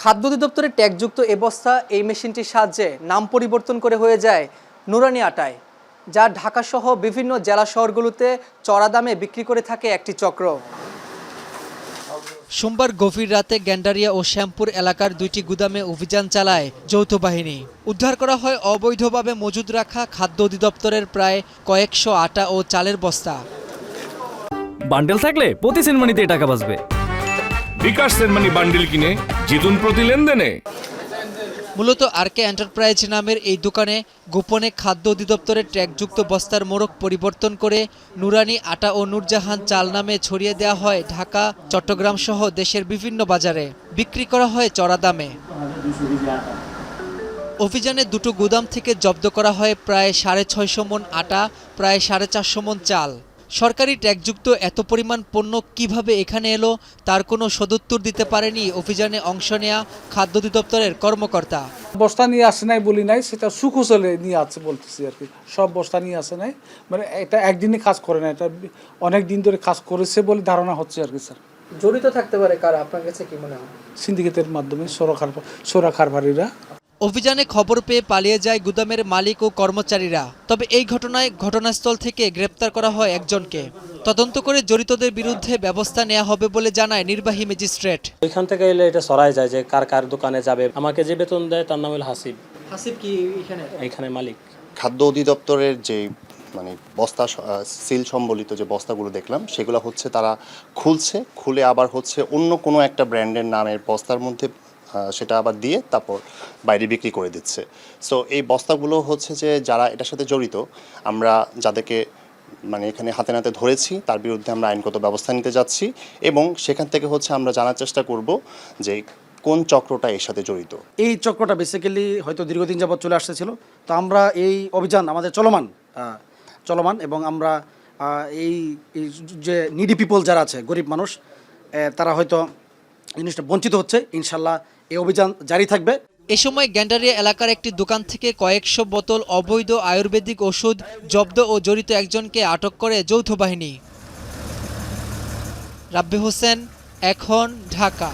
খাদ্য অধিদপ্তরের ট্যাগযুক্ত এ বস্তা এই মেশিনটির সাহায্যে নাম পরিবর্তন করে হয়ে যায় নুরানি আটায়, যা ঢাকাসহ বিভিন্ন জেলা শহরগুলোতে চড়া দামে বিক্রি করে থাকে একটি চক্র। সোমবার গভীর রাতে গ্যান্ডারিয়া ও শ্যামপুর এলাকার দুইটি গুদামে অভিযান চালায় যৌথ বাহিনী। উদ্ধার করা হয় অবৈধভাবে মজুদ রাখা খাদ্য অধিদপ্তরের প্রায় কয়েকশো আটা ও চালের বস্তা। বান্ডেল থাকলে প্রতি সেনমানিতে টাকা বাঁচবে। বিকাশ সেনমানি বান্ডেল কিনে জিতুন প্রতি লেনদেনে। মূলত আরকে এন্টারপ্রাইজ নামের এই দোকানে গোপনে খাদ্য অধিদপ্তরের ট্যাগযুক্ত বস্তার মোড়ক পরিবর্তন করে নুরানি আটা ও নূরজাহান চাল নামে ছড়িয়ে দেওয়া হয় ঢাকা, চট্টগ্রাম সহ দেশের বিভিন্ন বাজারে। বিক্রি করা হয় চড়া দামে। অভিযানে দুটো গুদাম থেকে জব্দ করা হয় প্রায় 650 মণ আটা, প্রায় 450 মণ চাল। সরকারি ট্যাগযুক্ত এত পরিমাণ পণ্য কিভাবে এখানে এলো তার কোনো সদুত্তর দিতে পারেনি অভিযানে অংশ নেয়া খাদ্য অধিদপ্তরের কর্মকর্তা। বস্তা নিয়ে আসে নাই বলি নাই, সেটা সুকুশলে নিয়ে আসছে বলতেছি আর কি। সব বস্তা নিয়ে আসে নাই, মানে এটা একদিনে কাজ করে না, এটা অনেক দিন ধরে কাজ করেছে বলে ধারণা হচ্ছে আর কি স্যার। জড়িত থাকতে পারে কারা, আপনার কাছে কি মনে হয়? সিন্ডিকেটের মাধ্যমে সোরা কারবারিরা। অভিযানে খবর পেয়ে পালিয়ে যায় গুদামের মালিক ও কর্মচারীরা। তবে এই ঘটনায় ঘটনাস্থল থেকে গ্রেপ্তার করা হয় একজনকে। তদন্ত করে জড়িতদের বিরুদ্ধে ব্যবস্থা নেওয়া হবে বলে জানায় নির্বাহী ম্যাজিস্ট্রেট। এখান থেকে এলে এটা সরাই যায় যে কার কার দোকানে যাবে। আমাকে যে বেতন দেয় তার নাম হলো হাসিব। হাসিব কি এখানে মালিক? খাদ্য অধিদপ্তরের যে মানে বস্তা সিল সম্বলিত যে বস্তাগুলো দেখলাম, সেগুলো হচ্ছে তারা খুলে আবার হচ্ছে অন্য কোনো একটা ব্র্যান্ডের নামের বস্তার মধ্যে সেটা আবার দিয়ে তারপর বাইরে বিক্রি করে দিচ্ছে। সো এই বস্তাগুলো হচ্ছে যে যারা এটার সাথে জড়িত, আমরা যাদেরকে মানে এখানে হাতে নাতে ধরেছি তার বিরুদ্ধে আমরা আইনগত ব্যবস্থা নিতে যাচ্ছি এবং সেখান থেকে হচ্ছে আমরা জানার চেষ্টা করব যে কোন চক্রটা এর সাথে জড়িত। এই চক্রটা বেসিক্যালি হয়তো দীর্ঘদিন যাবৎ চলে আসতেছিল। তো আমরা এই অভিযান আমাদের চলমান এবং আমরা এই যে নিডি পিপল যারা আছে, গরিব মানুষ, তারা হয়তো জিনিসটা বঞ্চিত হচ্ছে। ইনশাল্লাহ এই অভিযান জারি থাকবে। এ সময় গ্যান্ডারিয়া এলাকার একটি দোকান থেকে কয়েকশো বোতল অবৈধ আয়ুর্বেদিক ওষুধ জব্দ ও জড়িত একজনকে আটক করে যৌথ বাহিনী। রাব্বি হোসেন, এখন, ঢাকা।